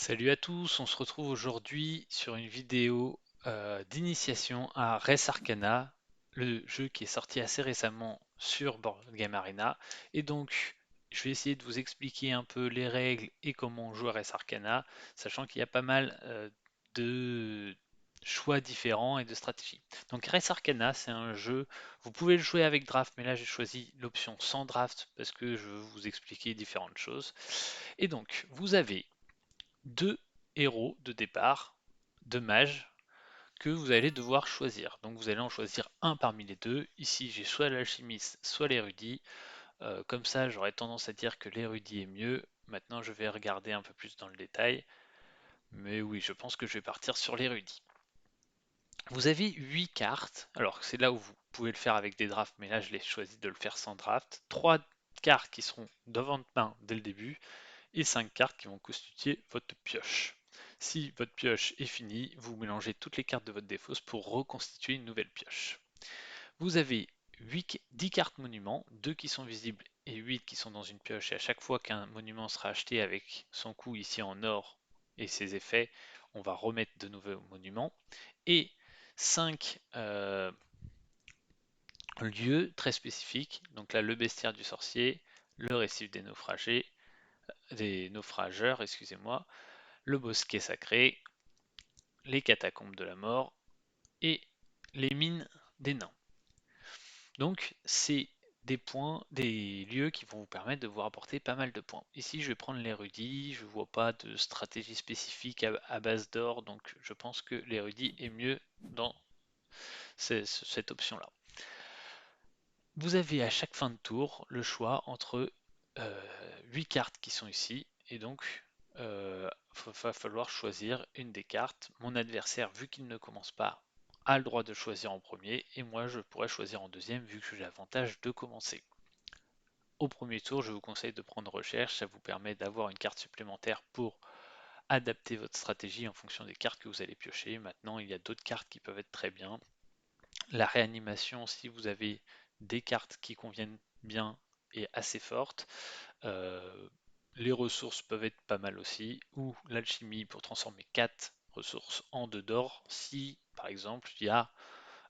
Salut à tous, on se retrouve aujourd'hui sur une vidéo d'initiation à Res Arcana, le jeu qui est sorti assez récemment sur Board Game Arena. Et donc, je vais essayer de vous expliquer un peu les règles et comment on joue à Res Arcana, sachant qu'il y a pas mal de choix différents et de stratégies. Donc, Res Arcana, c'est un jeu, vous pouvez le jouer avec draft, mais là j'ai choisi l'option sans draft parce que je veux vous expliquer différentes choses. Et donc, vous avez deux héros de départ, deux mages, que vous allez devoir choisir. Donc vous allez en choisir un parmi les deux. Ici j'ai soit l'alchimiste, soit l'érudit. Comme ça j'aurais tendance à dire que l'érudit est mieux. Maintenant je vais regarder un peu plus dans le détail. Mais oui, je pense que je vais partir sur l'érudit. Vous avez 8 cartes. Alors c'est là où vous pouvez le faire avec des drafts, mais là je l'ai choisi de le faire sans draft. 3 cartes qui seront devant de main dès le début et 5 cartes qui vont constituer votre pioche. Si votre pioche est finie, vous mélangez toutes les cartes de votre défausse pour reconstituer une nouvelle pioche. Vous avez 10 cartes monuments, 2 qui sont visibles et 8 qui sont dans une pioche. Et à chaque fois qu'un monument sera acheté avec son coût ici en or et ses effets, on va remettre de nouveaux monuments. Et 5 lieux très spécifiques. Donc là, le bestiaire du sorcier, le récif des naufrageurs, excusez-moi, le bosquet sacré, les catacombes de la mort et les mines des nains. Donc c'est des points, des lieux qui vont vous permettre de vous rapporter pas mal de points. Ici je vais prendre l'érudit, je ne vois pas de stratégie spécifique à base d'or, donc je pense que l'érudit est mieux dans cette option-là. Vous avez à chaque fin de tour le choix entre 8 cartes qui sont ici, et donc va falloir choisir une des cartes. Mon adversaire, vu qu'il ne commence pas, a le droit de choisir en premier, et moi je pourrais choisir en deuxième, vu que j'ai l'avantage de commencer. Au premier tour, je vous conseille de prendre recherche, ça vous permet d'avoir une carte supplémentaire pour adapter votre stratégie en fonction des cartes que vous allez piocher. Maintenant, il y a d'autres cartes qui peuvent être très bien. La réanimation, si vous avez des cartes qui conviennent bien et assez fortes. Euh, les ressources peuvent être pas mal aussi, ou l'alchimie pour transformer 4 ressources en 2 d'or. Si par exemple il y a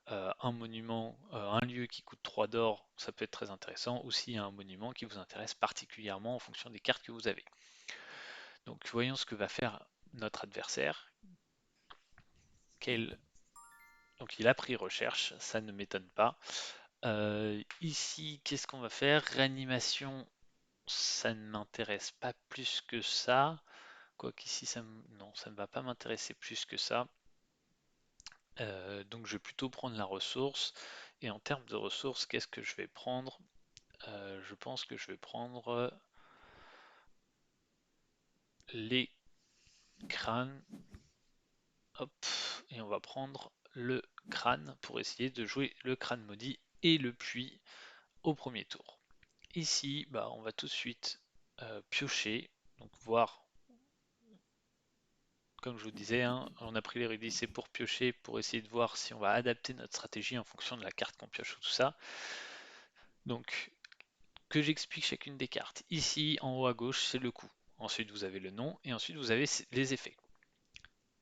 un monument, un lieu qui coûte 3 d'or, ça peut être très intéressant, ou s'il y a un monument qui vous intéresse particulièrement en fonction des cartes que vous avez. Donc voyons ce que va faire notre adversaire. Quel... Donc il a pris recherche, ça ne m'étonne pas. Ici, qu'est-ce qu'on va faire? Réanimation, ça ne m'intéresse pas plus que ça. Quoiqu'ici, non, ça ne va pas m'intéresser plus que ça. Donc je vais plutôt prendre la ressource. Et en termes de ressources, qu'est-ce que je vais prendre? Je pense que je vais prendre les crânes. Hop, et on va prendre le crâne pour essayer de jouer le crâne maudit et le puits au premier tour. Ici, bah, on va tout de suite piocher, donc voir. Comme je vous disais, hein, on a pris l'érudit, c'est pour piocher, pour essayer de voir si on va adapter notre stratégie en fonction de la carte qu'on pioche ou tout ça. Donc, que j'explique chacune des cartes. Ici, en haut à gauche, c'est le coup. Ensuite, vous avez le nom et ensuite, vous avez les effets.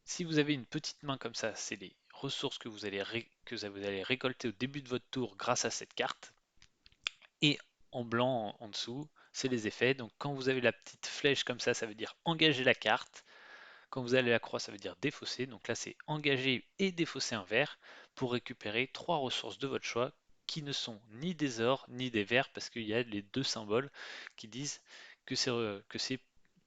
Si vous avez une petite main comme ça, c'est les ressources que vous allez récolter au début de votre tour grâce à cette carte. Et en blanc en dessous, c'est les effets. Donc, quand vous avez la petite flèche comme ça veut dire engager la carte. Quand vous allez à la croix, ça veut dire défausser. Donc là, c'est engager et défausser un vert pour récupérer 3 ressources de votre choix qui ne sont ni des ors ni des verts parce qu'il y a les deux symboles qui disent que c'est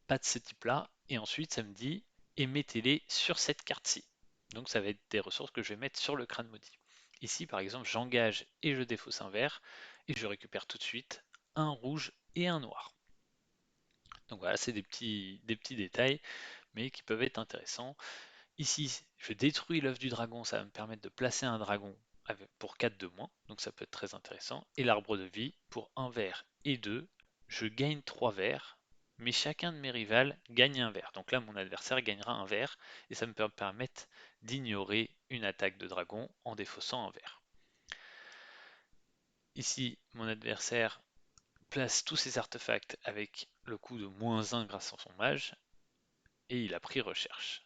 pas de ce type-là. Et ensuite, ça me dit et mettez-les sur cette carte-ci. Donc ça va être des ressources que je vais mettre sur le crâne maudit. Ici, par exemple, j'engage et je défausse un vert et je récupère tout de suite un rouge et un noir. Donc voilà, c'est des petits détails mais qui peuvent être intéressants. Ici, je détruis l'œuf du dragon, ça va me permettre de placer un dragon pour 4 de moins, donc ça peut être très intéressant. Et l'arbre de vie, pour 1 vert et 2, je gagne 3 verts, mais chacun de mes rivales gagne un vert. Donc là, mon adversaire gagnera un vert, et ça me peut permettre d'ignorer une attaque de dragon en défaussant un vert. Ici, mon adversaire place tous ses artefacts avec le coût de -1 grâce à son mage, et il a pris recherche.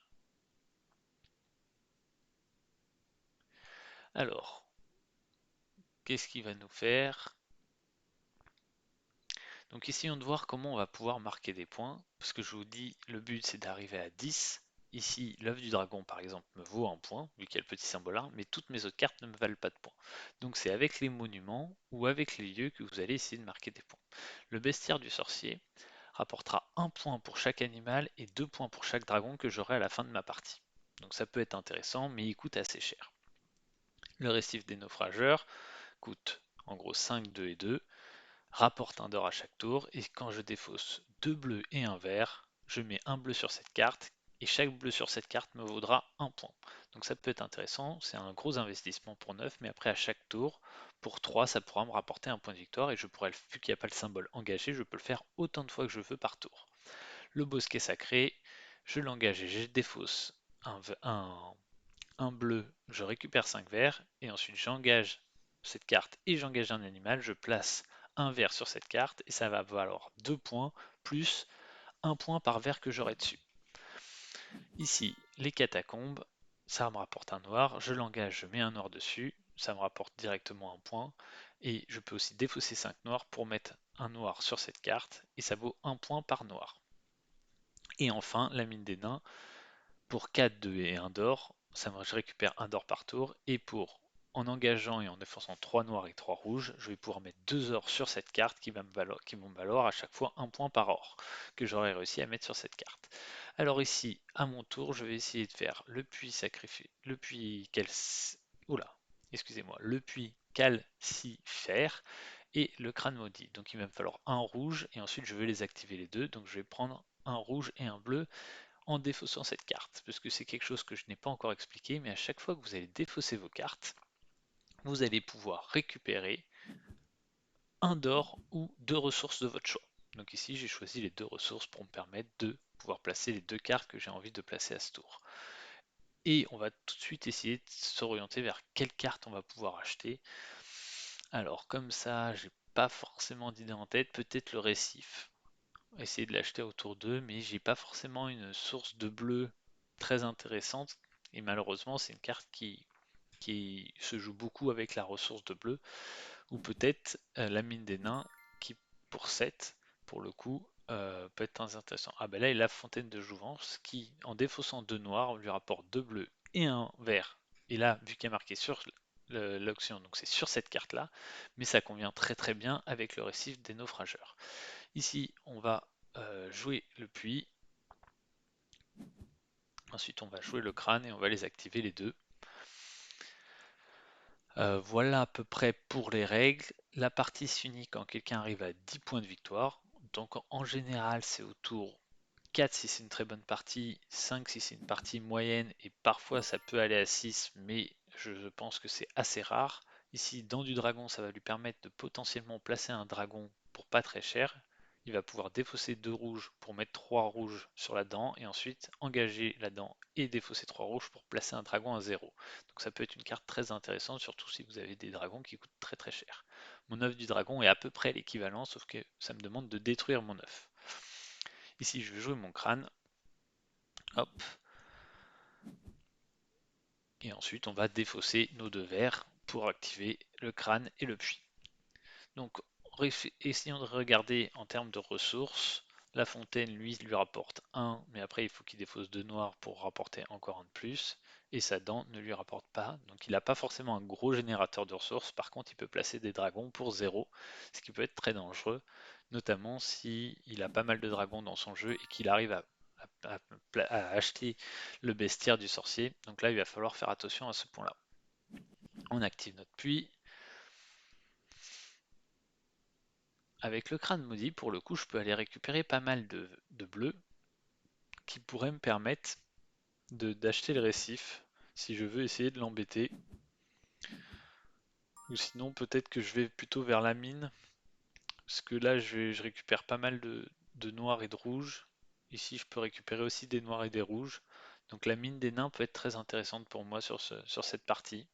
Alors, qu'est-ce qu'il va nous faire? Donc ici, on doit voir comment on va pouvoir marquer des points, parce que je vous dis, le but c'est d'arriver à 10. Ici, l'œuf du dragon, par exemple, me vaut un point, vu qu'il y a le petit symbole là, mais toutes mes autres cartes ne me valent pas de points. Donc c'est avec les monuments ou avec les lieux que vous allez essayer de marquer des points. Le bestiaire du sorcier rapportera un point pour chaque animal et 2 points pour chaque dragon que j'aurai à la fin de ma partie. Donc ça peut être intéressant, mais il coûte assez cher. Le récif des naufrageurs coûte en gros 5, 2 et 2, rapporte un d'or à chaque tour, et quand je défausse 2 bleus et un vert, je mets un bleu sur cette carte, et chaque bleu sur cette carte me vaudra un point. Donc ça peut être intéressant, c'est un gros investissement pour 9, mais après à chaque tour, pour 3, ça pourra me rapporter un point de victoire, et je pourrais, vu qu'il n'y a pas le symbole engagé, je peux le faire autant de fois que je veux par tour. Le bosquet sacré, je l'engage et je défausse un bleu, je récupère 5 verts, et ensuite j'engage cette carte et j'engage un animal, je place un vert sur cette carte, et ça va valoir 2 points, plus un point par vert que j'aurai dessus. Ici, les catacombes, ça me rapporte un noir, je l'engage, je mets un noir dessus, ça me rapporte directement un point, et je peux aussi défausser 5 noirs pour mettre un noir sur cette carte, et ça vaut un point par noir. Et enfin, la mine des nains, pour 4, 2 et 1 d'or, je récupère un d'or par tour, et en engageant et en défonçant 3 noirs et 3 rouges, je vais pouvoir mettre 2 ors sur cette carte qui vont me valoir à chaque fois un point par or que j'aurai réussi à mettre sur cette carte. Alors ici, à mon tour, je vais essayer de faire le puits sacrifié, oula, excusez-moi, le puits calcifère et le crâne maudit. Donc il va me falloir un rouge et ensuite je vais les activer les deux. Donc je vais prendre un rouge et un bleu en défaussant cette carte, parce que c'est quelque chose que je n'ai pas encore expliqué, mais à chaque fois que vous allez défausser vos cartes, vous allez pouvoir récupérer un d'or ou deux ressources de votre choix. Donc ici, j'ai choisi les deux ressources pour me permettre de pouvoir placer les deux cartes que j'ai envie de placer à ce tour. Et on va tout de suite essayer de s'orienter vers quelle carte on va pouvoir acheter. Alors comme ça, j'ai pas forcément d'idée en tête, peut-être le récif. Essayer de l'acheter autour d'eux, mais j'ai pas forcément une source de bleu très intéressante. Et malheureusement, c'est une carte qui se joue beaucoup avec la ressource de bleu, ou peut-être la mine des nains, qui pour 7 pour le coup, peut être très intéressant. Ah ben là, il a la fontaine de jouvence, qui en défaussant deux noirs, lui rapporte deux bleus et un vert. Et là, vu qu'il y a marqué sur l'option, donc c'est sur cette carte-là, mais ça convient très très bien avec le récif des naufrageurs. Ici, on va jouer le puits. Ensuite, on va jouer le crâne et on va les activer les deux. Voilà à peu près pour les règles. La partie s'unit quand quelqu'un arrive à 10 points de victoire. Donc en général, c'est au tour 4 si c'est une très bonne partie, 5 si c'est une partie moyenne, et parfois ça peut aller à 6, mais je pense que c'est assez rare. Ici, dans du dragon, ça va lui permettre de potentiellement placer un dragon pour pas très cher. Il va pouvoir défausser 2 rouges pour mettre 3 rouges sur la dent, et ensuite engager la dent et défausser 3 rouges pour placer un dragon à 0. Donc ça peut être une carte très intéressante, surtout si vous avez des dragons qui coûtent très très cher. Mon œuf du dragon est à peu près l'équivalent, sauf que ça me demande de détruire mon œuf. Ici, je vais jouer mon crâne. Hop. Et ensuite, on va défausser nos deux verres pour activer le crâne et le puits. Donc, essayons de regarder en termes de ressources. La fontaine, lui rapporte 1, mais après, il faut qu'il défausse 2 noirs pour rapporter encore un de plus. Et sa dent ne lui rapporte pas. Donc, il n'a pas forcément un gros générateur de ressources. Par contre, il peut placer des dragons pour 0, ce qui peut être très dangereux, notamment si il a pas mal de dragons dans son jeu et qu'il arrive à acheter le bestiaire du sorcier. Donc là, il va falloir faire attention à ce point-là. On active notre puits. Avec le crâne maudit, pour le coup, je peux aller récupérer pas mal de bleus qui pourraient me permettre d'acheter le récif si je veux essayer de l'embêter. Ou sinon, peut-être que je vais plutôt vers la mine. Parce que là, je récupère pas mal de noirs et de rouges. Ici, je peux récupérer aussi des noirs et des rouges. Donc la mine des nains peut être très intéressante pour moi sur cette partie.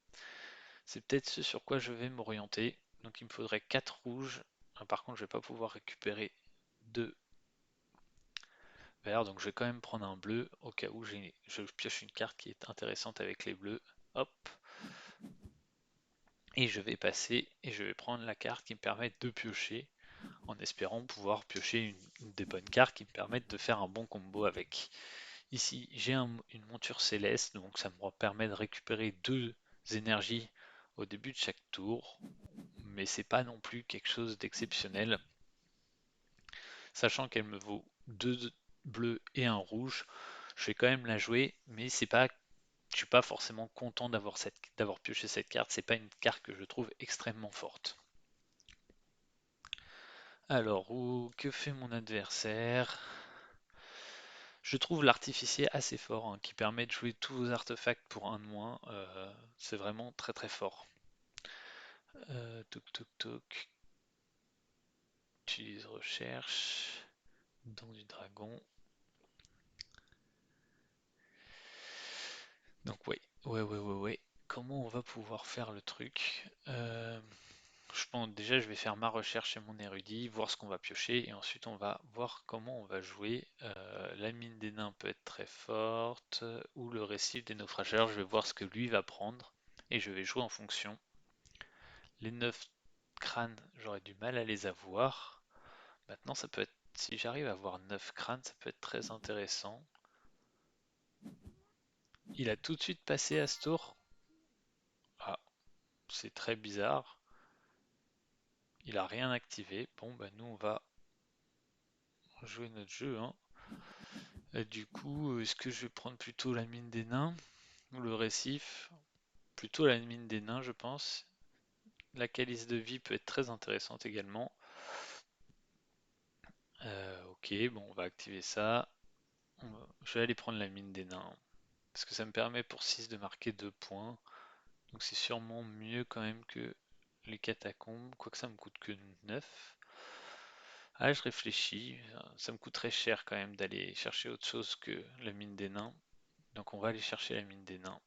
C'est peut-être ce sur quoi je vais m'orienter. Donc il me faudrait 4 rouges. Par contre, je vais pas pouvoir récupérer de vert, donc je vais quand même prendre un bleu au cas où je pioche une carte qui est intéressante avec les bleus. Hop, et je vais passer et je vais prendre la carte qui me permet de piocher en espérant pouvoir piocher une des bonnes cartes qui me permettent de faire un bon combo avec. Ici, j'ai une monture céleste, donc ça me permet de récupérer deux énergies au début de chaque tour, mais c'est pas non plus quelque chose d'exceptionnel, sachant qu'elle me vaut deux bleus et un rouge. Je vais quand même la jouer, mais c'est pas, je suis pas forcément content d'avoir pioché cette carte. C'est pas une carte que je trouve extrêmement forte. Alors, que fait mon adversaire? Je trouve l'artificier assez fort, hein, qui permet de jouer tous vos artefacts pour un de moins. C'est vraiment très très fort. Toc toc toc. Utilise recherche. Don du dragon. Donc oui, ouais. Comment on va pouvoir faire le truc? Je pense déjà je vais faire ma recherche et mon érudit, voir ce qu'on va piocher, et ensuite on va voir comment on va jouer. La mine des nains peut être très forte, ou le récif des naufrageurs, je vais voir ce que lui va prendre, et je vais jouer en fonction. Les 9 crânes, j'aurais du mal à les avoir. Maintenant ça peut être, si j'arrive à avoir 9 crânes, ça peut être très intéressant. Il a tout de suite passé à ce tour. Ah, c'est très bizarre. Il a rien activé. Bon bah nous on va jouer notre jeu, hein. Du coup, est-ce que je vais prendre plutôt la mine des nains ou le récif? Plutôt la mine des nains, je pense. La calice de vie peut être très intéressante également. Ok, bon, on va activer ça. Je vais aller prendre la mine des nains. Parce que ça me permet pour 6 de marquer 2 points. Donc c'est sûrement mieux quand même que les catacombes. Quoique ça me coûte que 9. Ah, je réfléchis. Ça me coûterait cher quand même d'aller chercher autre chose que la mine des nains. Donc on va aller chercher la mine des nains.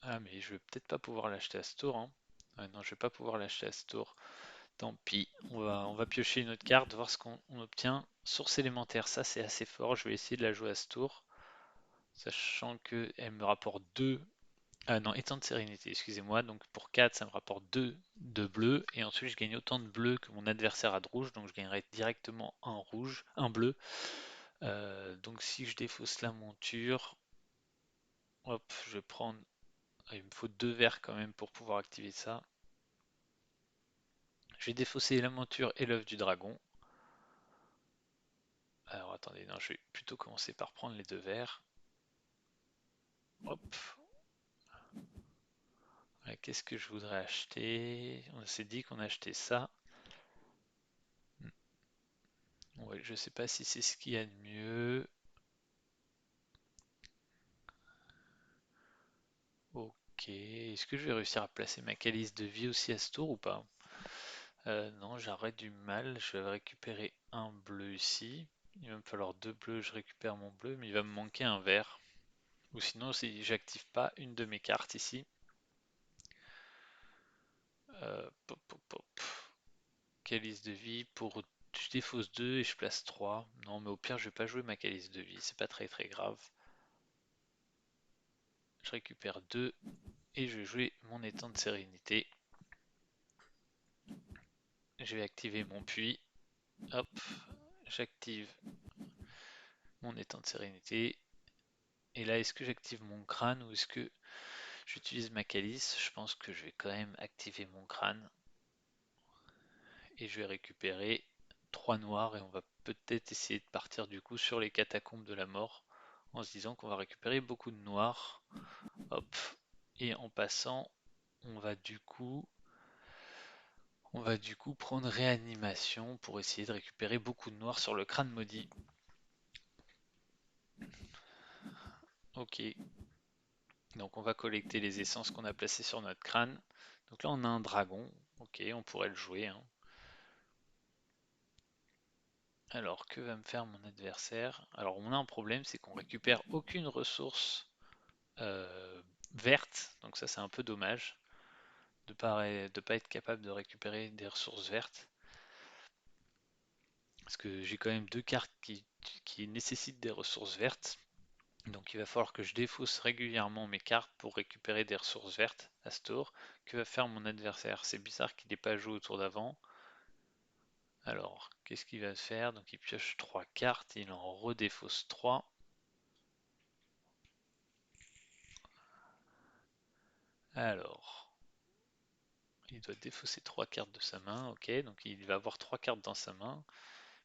Ah, mais je vais peut-être pas pouvoir l'acheter à ce tour, hein. Ah non, je vais pas pouvoir l'acheter à ce tour. Tant pis, on va piocher une autre carte, voir ce qu'on obtient. Source élémentaire, ça c'est assez fort. Je vais essayer de la jouer à ce tour. Sachant qu'elle me rapporte 2. Ah non, étang de sérénité, excusez-moi. Donc pour 4, ça me rapporte 2 de bleu. Et ensuite, je gagne autant de bleu que mon adversaire a de rouge. Donc je gagnerai directement un rouge, un bleu. Donc si je défausse la monture, hop, je vais prendre. Ah, il me faut 2 verts quand même pour pouvoir activer ça. Je vais défausser la monture et l'œuf du dragon. Alors attendez, non, je vais plutôt commencer par prendre les 2 verts. Hop. Ouais, qu'est-ce que je voudrais acheter? On s'est dit qu'on achetait ça. Ouais, je sais pas si c'est ce qu'il y a de mieux. Ok, est-ce que je vais réussir à placer ma calice de vie aussi à ce tour ou pas? Non, j'aurais du mal. Je vais récupérer un bleu ici. Il va me falloir 2 bleus, je récupère mon bleu, mais il va me manquer un vert. Ou sinon, si j'active pas une de mes cartes ici. Pop, pop, pop. Calice de vie pour. Je défausse 2 et je place 3. Non, mais au pire, je vais pas jouer ma calice de vie. C'est pas très très grave. Je récupère 2 et je vais jouer mon étang de sérénité. Je vais activer mon puits. Hop, j'active mon étang de sérénité. Et là, est-ce que j'active mon crâne ou est-ce que j'utilise ma calice? Je pense que je vais quand même activer mon crâne. Et je vais récupérer 3 noirs et on va peut-être essayer de partir du coup sur les catacombes de la mort en se disant qu'on va récupérer beaucoup de noirs. Hop. Et en passant, on va du coup on va du coup prendre réanimation pour essayer de récupérer beaucoup de noirs sur le crâne maudit. Ok. Donc on va collecter les essences qu'on a placées sur notre crâne. Donc là on a un dragon. Ok, on pourrait le jouer, hein. Alors que va me faire mon adversaire? Alors on a un problème, c'est qu'on récupère aucune ressource verte. Donc ça c'est un peu dommage de pas être capable de récupérer des ressources vertes. parce que j'ai quand même deux cartes qui nécessitent des ressources vertes. Donc il va falloir que je défausse régulièrement mes cartes pour récupérer des ressources vertes à ce tour. Que va faire mon adversaire? C'est bizarre qu'il n'ait pas joué au tour d'avant. Alors, qu'est-ce qu'il va faire? Donc il pioche 3 cartes, il en redéfausse 3. Alors, il doit défausser 3 cartes de sa main, ok, donc il va avoir 3 cartes dans sa main,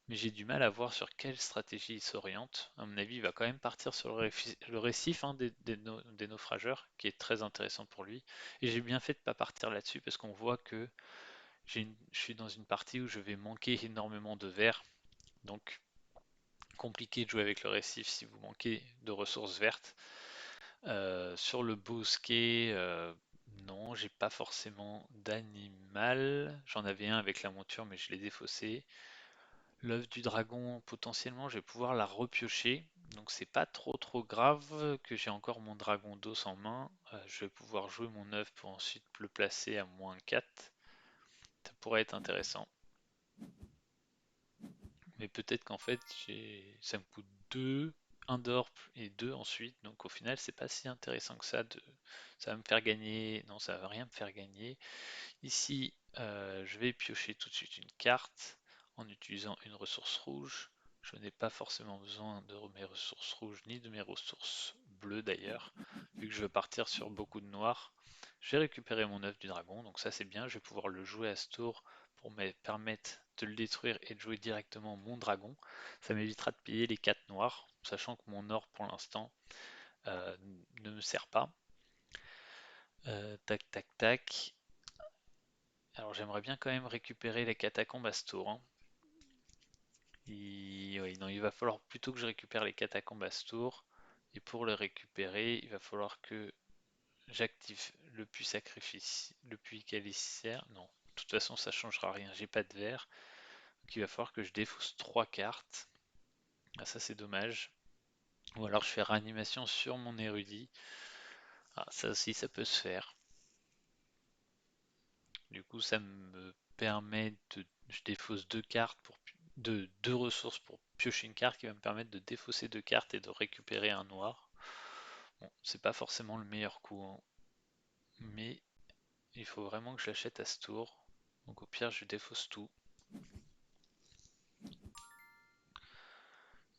mais j'ai du mal à voir sur quelle stratégie il s'oriente. À mon avis, il va quand même partir sur le récif hein, des naufrageurs, qui est très intéressant pour lui. Et j'ai bien fait de ne pas partir là-dessus, parce qu'on voit que je suis dans une partie où je vais manquer énormément de verre, donc compliqué de jouer avec le récif si vous manquez de ressources vertes. Sur le bosquet, non, j'ai pas forcément d'animal. J'en avais un avec la monture, mais je l'ai défaussé. L'œuf du dragon, potentiellement, je vais pouvoir la repiocher. Donc c'est pas trop grave que j'ai encore mon dragon d'os en main. Je vais pouvoir jouer mon œuf pour ensuite le placer à -4. Ça pourrait être intéressant. Mais peut-être qu'en fait, ça me coûte 2, un d'or et 2 ensuite. Donc au final, c'est pas si intéressant que ça. Ça va me faire gagner. Non, ça va rien me faire gagner. Ici, je vais piocher tout de suite une carte en utilisant une ressource rouge. Je n'ai pas forcément besoin de mes ressources rouges ni de mes ressources bleues d'ailleurs, vu que je veux partir sur beaucoup de noir. Je vais récupérer mon œuf du dragon, donc ça c'est bien, je vais pouvoir le jouer à ce tour pour me permettre de le détruire et de jouer directement mon dragon. Ça m'évitera de payer les 4 noirs, sachant que mon or pour l'instant euh, ne me sert pas. Tac tac tac. Alors j'aimerais bien quand même récupérer les catacombes à ce tour, hein. Oui, non, il va falloir plutôt que je récupère les catacombes à ce tour. Et pour les récupérer, il va falloir que j'active le puits sacrifice, le puits calicère. Non, de toute façon ça changera rien, j'ai pas de verre. Donc il va falloir que je défausse 3 cartes. Ah ça c'est dommage. Ou alors je fais réanimation sur mon érudit. Ah ça aussi ça peut se faire. Du coup ça me permet de... Je défausse 2 cartes pour... deux ressources pour piocher une carte qui va me permettre de défausser 2 cartes et de récupérer un noir. Bon, c'est pas forcément le meilleur coup, hein, mais il faut vraiment que je l'achète à ce tour. Donc au pire je défausse tout.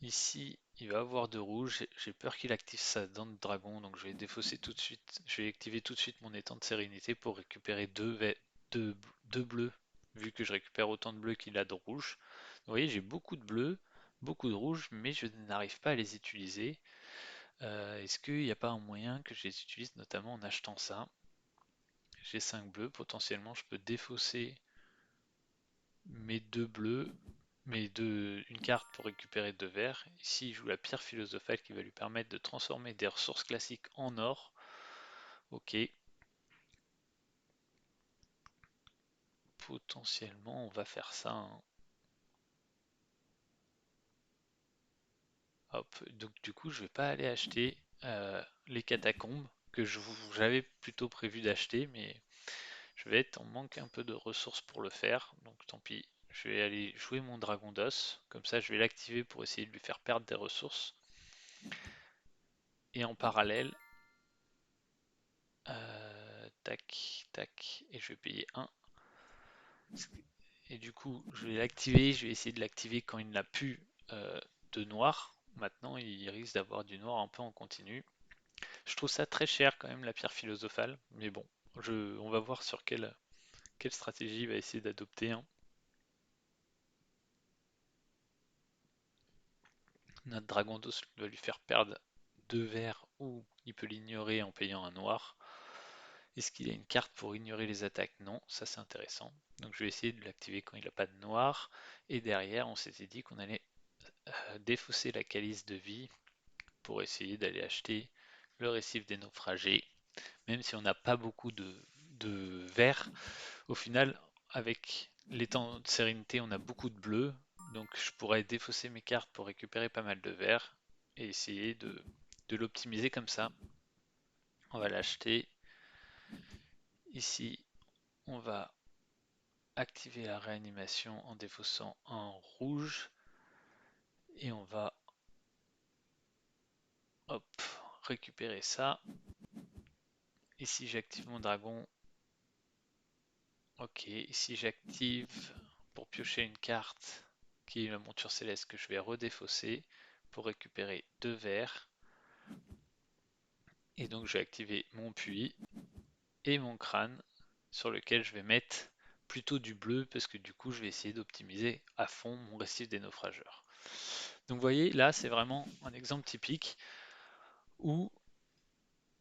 Ici, il va avoir de rouge. J'ai peur qu'il active sa dent de dragon, donc je vais défausser tout de suite. Je vais activer tout de suite mon étang de sérénité pour récupérer deux bleus, vu que je récupère autant de bleus qu'il a de rouge. Vous voyez, j'ai beaucoup de bleus, beaucoup de rouge, mais je n'arrive pas à les utiliser. Est-ce qu'il n'y a pas un moyen que je les utilise, notamment en achetant ça? J'ai 5 bleus, potentiellement je peux défausser mes deux bleus, une carte pour récupérer deux verts. Ici, il joue la pierre philosophale qui va lui permettre de transformer des ressources classiques en or. Ok, potentiellement, on va faire ça, hein. Hop, donc du coup, je vais pas aller acheter les catacombes que j'avais plutôt prévu d'acheter, mais je vais être en manque un peu de ressources pour le faire, donc tant pis. Je vais aller jouer mon dragon d'os, comme ça je vais l'activer pour essayer de lui faire perdre des ressources. Et en parallèle, tac, tac, et je vais payer un. Et du coup, je vais l'activer, je vais essayer de l'activer quand il n'a plus de noir. Maintenant, il risque d'avoir du noir un peu en continu. Je trouve ça très cher quand même, la pierre philosophale, mais bon, on va voir sur quelle stratégie il va essayer d'adopter, hein. Notre dragon d'os va lui faire perdre deux verts ou il peut l'ignorer en payant un noir. Est-ce qu'il a une carte pour ignorer les attaques? Non, ça c'est intéressant. Donc je vais essayer de l'activer quand il n'a pas de noir. Et derrière, on s'était dit qu'on allait défausser la calice de vie pour essayer d'aller acheter le récif des naufragés. Même si on n'a pas beaucoup de vert, au final, avec l'étang de sérénité, on a beaucoup de bleu. Donc je pourrais défausser mes cartes pour récupérer pas mal de vert et essayer de l'optimiser comme ça. On va l'acheter. Ici, on va activer la réanimation en défaussant un rouge et on va hop, récupérer ça. Ici j'active mon dragon. Ok, ici j'active pour piocher une carte qui est la monture céleste que je vais redéfausser pour récupérer 2 verres. Et donc je vais activer mon puits et mon crâne sur lequel je vais mettre plutôt du bleu parce que du coup je vais essayer d'optimiser à fond mon récif des naufrageurs. Donc vous voyez là c'est vraiment un exemple typique où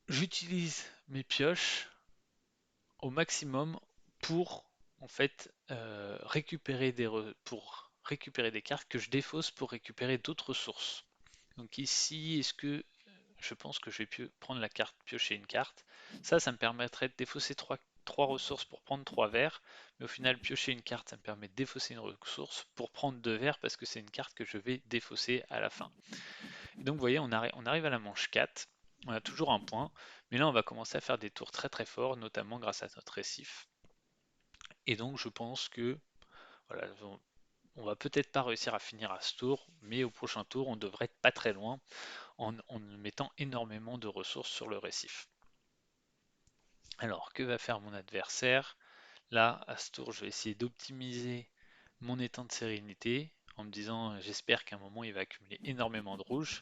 j'utilise mes pioches au maximum pour en fait récupérer des cartes que je défausse pour récupérer d'autres sources. Donc ici, est-ce que je pense que je vais prendre la carte, piocher une carte. Ça me permettrait de défausser trois ressources pour prendre 3 verres. Mais au final, piocher une carte, ça me permet de défausser une ressource pour prendre 2 verres parce que c'est une carte que je vais défausser à la fin. Et donc vous voyez, on arrive à la manche 4. On a toujours un point. Mais là, on va commencer à faire des tours très très forts, notamment grâce à notre récif. Et donc je pense que voilà, on va peut-être pas réussir à finir à ce tour, mais au prochain tour, on devrait être pas très loin en mettant énormément de ressources sur le récif. Alors, que va faire mon adversaire? Là, à ce tour, je vais essayer d'optimiser mon étang de sérénité en me disant, j'espère qu'à un moment, il va accumuler énormément de rouge.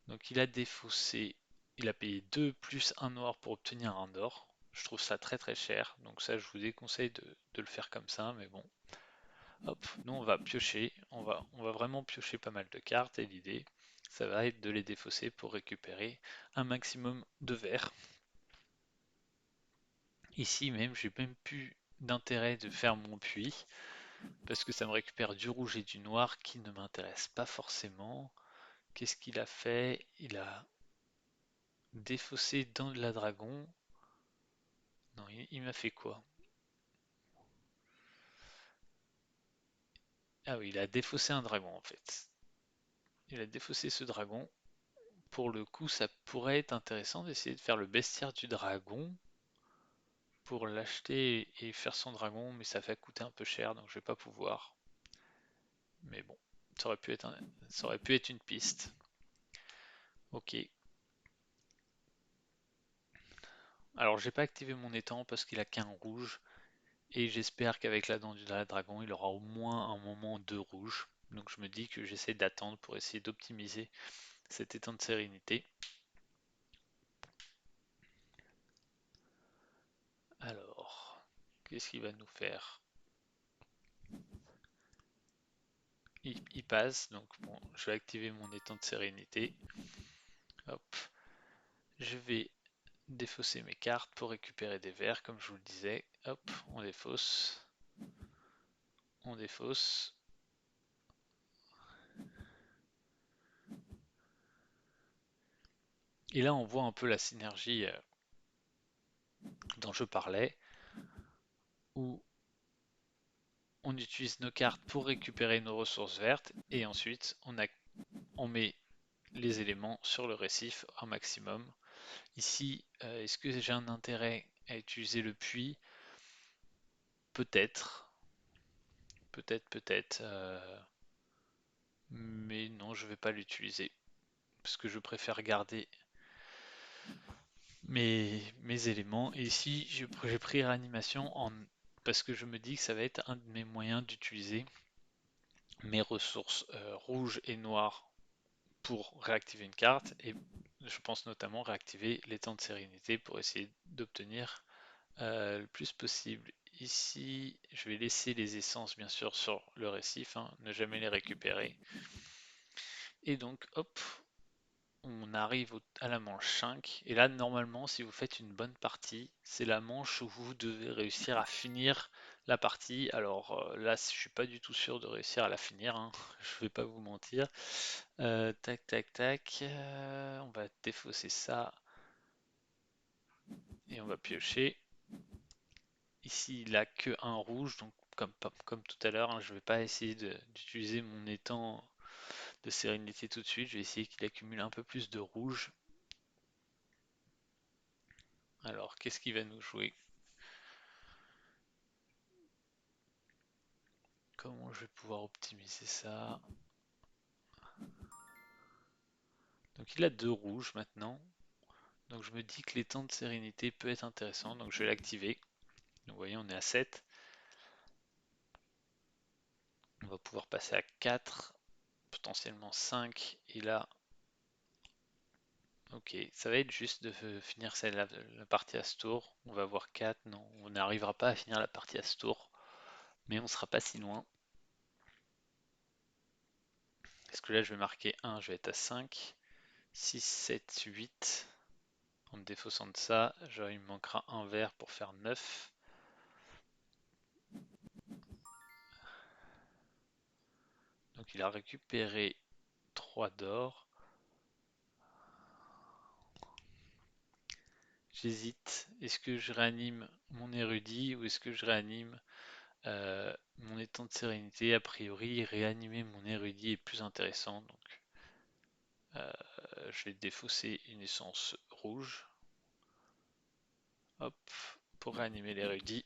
Donc, il a défaussé, il a payé 2 plus 1 noir pour obtenir un d'or. Je trouve ça très très cher, donc ça, je vous déconseille de le faire comme ça, mais bon. Hop, nous, on va piocher, on va vraiment piocher pas mal de cartes, et l'idée, ça va être de les défausser pour récupérer un maximum de verre. Ici même, j'ai même plus d'intérêt de faire mon puits parce que ça me récupère du rouge et du noir qui ne m'intéressent pas forcément. Qu'est-ce qu'il a fait? Il a défaussé dans de la dragon. Non, il m'a fait quoi? Ah oui, il a défaussé un dragon en fait. Il a défaussé ce dragon. Pour le coup, ça pourrait être intéressant d'essayer de faire le bestiaire du dragon pour l'acheter et faire son dragon, mais ça va coûter un peu cher donc je vais pas pouvoir. Mais bon, ça aurait pu être une piste. Ok. Alors j'ai pas activé mon étang parce qu'il a qu'un rouge et j'espère qu'avec la dent du dragon il aura au moins un moment 2 rouges. Donc je me dis que j'essaie d'attendre pour essayer d'optimiser cet étang de sérénité. Alors, qu'est-ce qu'il va nous faire? Il passe, donc bon, je vais activer mon étang de sérénité. Hop, je vais défausser mes cartes pour récupérer des verres, comme je vous le disais. Hop, on défausse, on défausse. Et là, on voit un peu la synergie dont je parlais, où on utilise nos cartes pour récupérer nos ressources vertes et ensuite on met les éléments sur le récif un maximum. Ici, est-ce que j'ai un intérêt à utiliser le puits? Peut-être, peut-être, mais non, je ne vais pas l'utiliser parce que je préfère garder mes éléments. Et ici, j'ai pris réanimation parce que je me dis que ça va être un de mes moyens d'utiliser mes ressources rouges et noires pour réactiver une carte et je pense notamment réactiver les temps de sérénité pour essayer d'obtenir le plus possible. Ici, je vais laisser les essences bien sûr sur le récif, hein, ne jamais les récupérer. Et donc, hop, on arrive à la manche 5. Et là, normalement, si vous faites une bonne partie, c'est la manche où vous devez réussir à finir la partie. Alors là, je suis pas du tout sûr de réussir à la finir, hein, je vais pas vous mentir. Tac, tac, tac. On va défausser ça et on va piocher. Ici, il a que un rouge, donc comme tout à l'heure, hein, je ne vais pas essayer d'utiliser mon étang de sérénité tout de suite. Je vais essayer qu'il accumule un peu plus de rouge. Alors, qu'est-ce qu'il va nous jouer? comment je vais pouvoir optimiser ça? Donc il a deux rouges maintenant. Donc je me dis que l'étang de sérénité peut être intéressant. Donc je vais l'activer. Donc vous voyez, on est à 7. On va pouvoir passer à 4, potentiellement 5. Et là, ok, ça va être juste de finir la partie à ce tour. On va voir 4. Non, on n'arrivera pas à finir la partie à ce tour. Mais on sera pas si loin. Parce que là, je vais marquer 1, je vais être à 5. 6, 7, 8. En me défaussant de ça, genre, il me manquera un vert pour faire 9. Donc il a récupéré 3 d'or. J'hésite. Est-ce que je réanime mon érudit ou est-ce que je réanime mon étang de sérénité? A priori, réanimer mon érudit est plus intéressant. Donc euh, je vais défausser une essence rouge. Hop, pour réanimer l'érudit.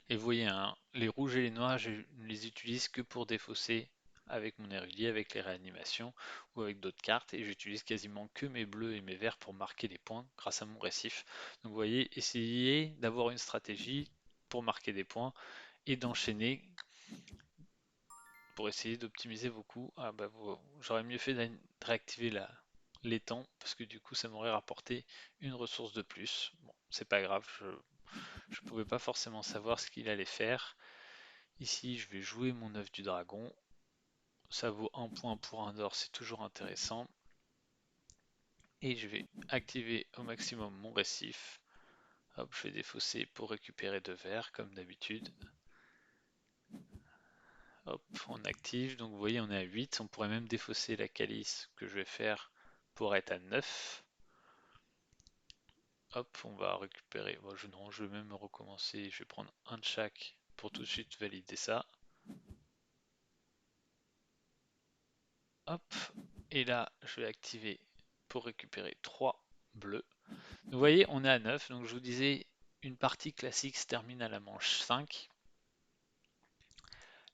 Et vous voyez, hein, les rouges et les noirs, je ne les utilise que pour défausser avec mon érudit, avec les réanimations ou avec d'autres cartes. Et j'utilise quasiment que mes bleus et mes verts pour marquer des points grâce à mon récif. Donc vous voyez, essayez d'avoir une stratégie pour marquer des points et d'enchaîner pour essayer d'optimiser vos coups. Ah bah j'aurais mieux fait de réactiver l'étang parce que du coup ça m'aurait rapporté une ressource de plus. Bon, c'est pas grave, je pouvais pas forcément savoir ce qu'il allait faire. Ici, je vais jouer mon œuf du dragon. Ça vaut un point pour un d'or, c'est toujours intéressant. Et je vais activer au maximum mon récif. Hop, je vais défausser pour récupérer 2 verres, comme d'habitude. Hop, on active. Donc vous voyez, on est à 8. On pourrait même défausser la calice que je vais faire pour être à 9. Hop, on va récupérer. Bon, non, je vais même recommencer. Je vais prendre un de chaque pour tout de suite valider ça. Hop, et là, je vais activer pour récupérer 3 bleus. Vous voyez, on est à 9. Donc je vous disais, une partie classique se termine à la manche 5.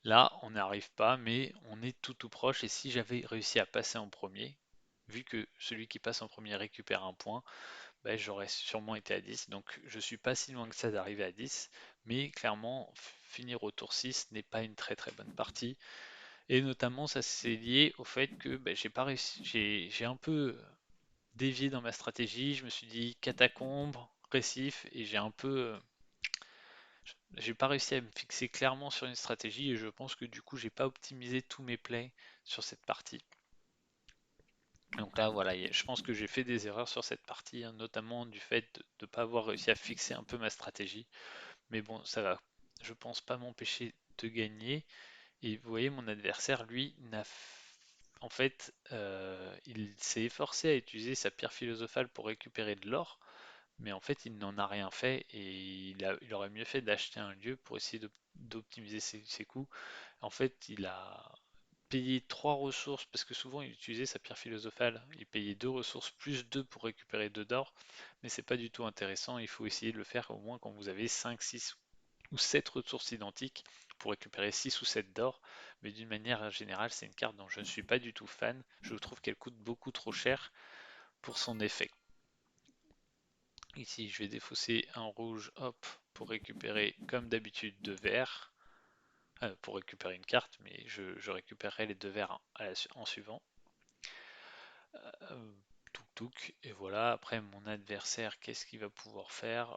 Là, on n'arrive pas, mais on est tout proche. Et si j'avais réussi à passer en premier, vu que celui qui passe en premier récupère un point, ben, j'aurais sûrement été à 10. Donc je suis pas si loin que ça d'arriver à 10. Mais clairement, finir au tour 6 n'est pas une très très bonne partie. Et notamment, ça c'est lié au fait que ben, j'ai pas réussi, j'ai un peu dévié dans ma stratégie. Je me suis dit catacombe, récif, et j'ai pas réussi à me fixer clairement sur une stratégie et je pense que du coup j'ai pas optimisé tous mes plays sur cette partie. Donc là voilà, je pense que j'ai fait des erreurs sur cette partie, hein, notamment du fait de ne pas avoir réussi à fixer un peu ma stratégie. Mais bon, ça va, je pense pas m'empêcher de gagner. Et vous voyez, mon adversaire, lui, en fait, il s'est efforcé à utiliser sa pierre philosophale pour récupérer de l'or, mais en fait, il n'en a rien fait et il aurait mieux fait d'acheter un lieu pour essayer d'optimiser ses coûts. En fait, il a payé 3 ressources parce que souvent il utilisait sa pierre philosophale. Il payait 2 ressources plus 2 pour récupérer 2 d'or, mais c'est pas du tout intéressant. Il faut essayer de le faire au moins quand vous avez 5, 6 ou 7 ressources identiques pour récupérer 6 ou 7 d'or. Mais d'une manière générale, c'est une carte dont je ne suis pas du tout fan. Je trouve qu'elle coûte beaucoup trop cher pour son effet. Ici, je vais défausser un rouge, hop, pour récupérer, comme d'habitude, 2 verts. Pour récupérer une carte, mais je récupérerai les 2 verts en suivant. Touk touk, et voilà. Après, mon adversaire, qu'est-ce qu'il va pouvoir faire?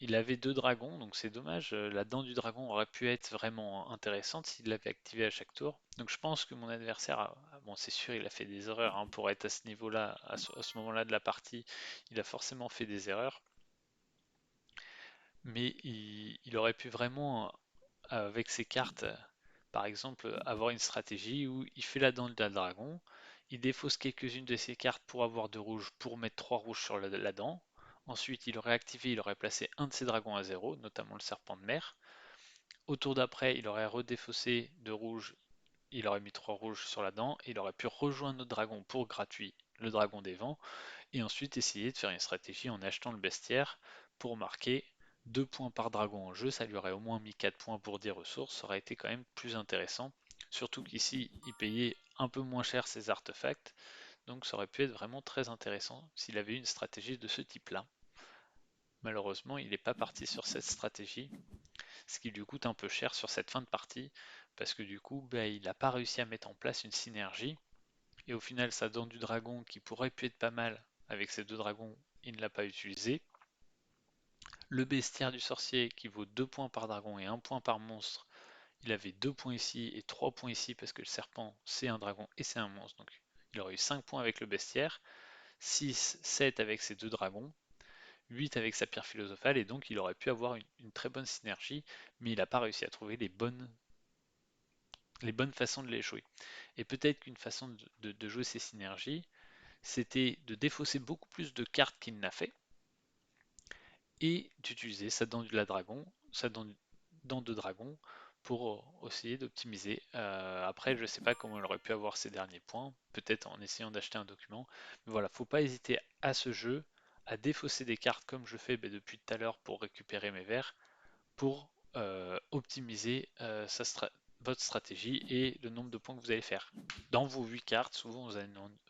Il avait 2 dragons, donc c'est dommage. La dent du dragon aurait pu être vraiment intéressante s'il l'avait activée à chaque tour. Donc je pense que mon adversaire, bon c'est sûr, il a fait des erreurs hein, pour être à ce niveau-là, à ce moment-là de la partie. Il a forcément fait des erreurs. Mais il aurait pu vraiment, avec ses cartes, par exemple, avoir une stratégie où il fait la dent de la dragon, il défausse quelques-unes de ses cartes pour avoir 2 rouges, pour mettre 3 rouges sur la dent. Ensuite, il aurait activé, il aurait placé un de ses dragons à 0, notamment le serpent de mer. Au tour d'après, il aurait redéfaussé 2 rouges, il aurait mis 3 rouges sur la dent, et il aurait pu rejoindre notre dragon pour gratuit, le dragon des vents, et ensuite essayer de faire une stratégie en achetant le bestiaire pour marquer 2 points par dragon en jeu, ça lui aurait au moins mis 4 points pour des ressources, ça aurait été quand même plus intéressant. Surtout qu'ici, il payait un peu moins cher ses artefacts, donc ça aurait pu être vraiment très intéressant s'il avait eu une stratégie de ce type-là. Malheureusement, il n'est pas parti sur cette stratégie, ce qui lui coûte un peu cher sur cette fin de partie, parce que du coup, bah, il n'a pas réussi à mettre en place une synergie, et au final, sa dent du dragon, qui pourrait pu être pas mal avec ces deux dragons, il ne l'a pas utilisé. Le bestiaire du sorcier, qui vaut 2 points par dragon et 1 point par monstre, il avait 2 points ici et 3 points ici, parce que le serpent, c'est un dragon et c'est un monstre, donc il aurait eu 5 points avec le bestiaire, 6, 7 avec ses deux dragons, 8 avec sa pierre philosophale, et donc il aurait pu avoir une très bonne synergie, mais il n'a pas réussi à trouver les bonnes façons de les jouer. Et peut-être qu'une façon de jouer ces synergies, c'était de défausser beaucoup plus de cartes qu'il n'a fait, et d'utiliser sa dent de la dragon, sa dent de dragon, pour essayer d'optimiser. Après, je ne sais pas comment il aurait pu avoir ces derniers points, peut-être en essayant d'acheter un document. Mais voilà, faut pas hésiter à ce jeu à défausser des cartes comme je fais depuis tout à l'heure pour récupérer mes verres, pour optimiser votre stratégie et le nombre de points que vous allez faire. Dans vos 8 cartes, souvent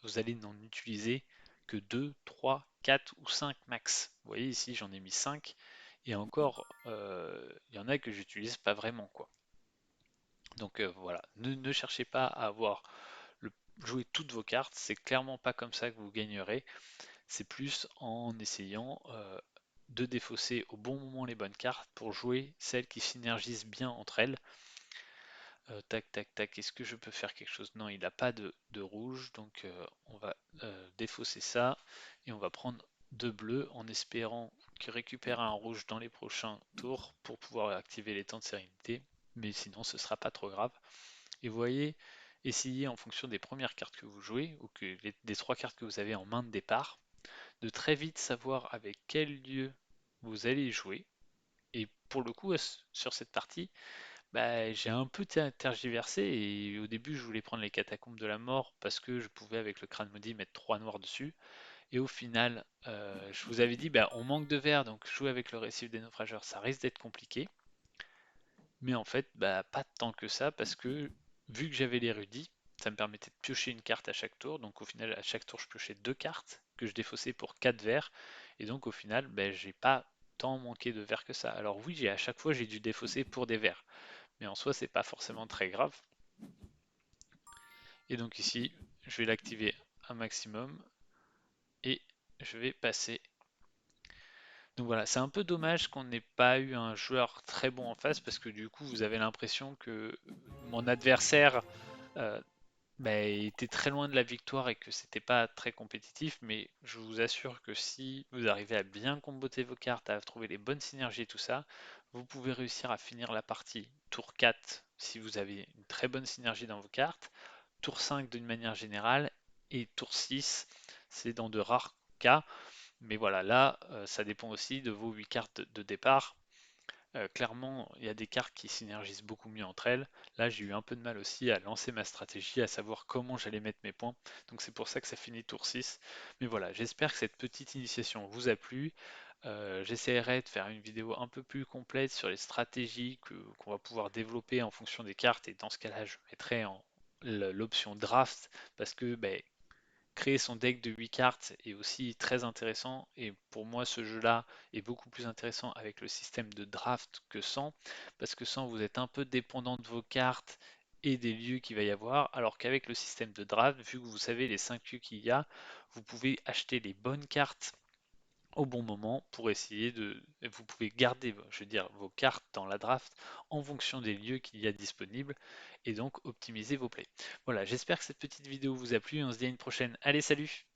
vous allez n'en utiliser que 2, 3, 4 ou 5 max. Vous voyez ici j'en ai mis 5 et encore il y en a que j'utilise pas vraiment quoi. Donc voilà, ne cherchez pas à avoir jouer toutes vos cartes, c'est clairement pas comme ça que vous gagnerez, c'est plus en essayant de défausser au bon moment les bonnes cartes pour jouer celles qui synergisent bien entre elles. Tac, tac, tac, est-ce que je peux faire quelque chose? Non, il n'a pas de rouge, donc on va défausser ça et on va prendre 2 bleus en espérant qu'il récupère un rouge dans les prochains tours pour pouvoir activer les temps de sérénité, mais sinon ce sera pas trop grave. Et vous voyez, essayez en fonction des premières cartes que vous jouez ou des 3 cartes que vous avez en main de départ, de très vite savoir avec quel lieu vous allez jouer. Et pour le coup, sur cette partie, bah, j'ai un peu tergiversé et au début je voulais prendre les catacombes de la mort parce que je pouvais avec le crâne maudit mettre 3 noirs dessus. Et au final, je vous avais dit, bah, on manque de verre, donc jouer avec le récif des naufrageurs, ça risque d'être compliqué. Mais en fait, bah, pas tant que ça parce que vu que j'avais l'érudit, ça me permettait de piocher une carte à chaque tour. Donc au final, à chaque tour, je piochais 2 cartes que je défaussais pour 4 verres. Et donc au final, bah, j'ai pas tant manqué de verres que ça. Alors oui, à chaque fois, j'ai dû défausser pour des verres. Mais en soi, c'est pas forcément très grave. Et donc ici, je vais l'activer un maximum et je vais passer. Donc voilà, c'est un peu dommage qu'on n'ait pas eu un joueur très bon en face parce que du coup, vous avez l'impression que mon adversaire euh, bah, était très loin de la victoire et que c'était pas très compétitif. Mais je vous assure que si vous arrivez à bien comboter vos cartes, à trouver les bonnes synergies et tout ça, vous pouvez réussir à finir la partie tour 4 si vous avez une très bonne synergie dans vos cartes, tour 5 d'une manière générale, et tour 6, c'est dans de rares cas. Mais voilà, là, ça dépend aussi de vos 8 cartes de départ. Clairement, il y a des cartes qui synergisent beaucoup mieux entre elles. Là, j'ai eu un peu de mal aussi à lancer ma stratégie, à savoir comment j'allais mettre mes points. Donc c'est pour ça que ça finit tour 6. Mais voilà, j'espère que cette petite initiation vous a plu. J'essaierai de faire une vidéo un peu plus complète sur les stratégies qu'on va pouvoir développer en fonction des cartes. Et dans ce cas-là, je mettrai en l'option draft parce que ben, créer son deck de 8 cartes est aussi très intéressant et pour moi ce jeu-là est beaucoup plus intéressant avec le système de draft que sans parce que sans vous êtes un peu dépendant de vos cartes et des lieux qu'il va y avoir alors qu'avec le système de draft vu que vous savez les 5 lieux qu'il y a vous pouvez acheter les bonnes cartes au bon moment pour essayer de vous pouvez garder je veux dire vos cartes dans la draft en fonction des lieux qu'il y a disponibles et donc optimiser vos plays. Voilà, j'espère que cette petite vidéo vous a plu et on se dit à une prochaine. Allez, salut!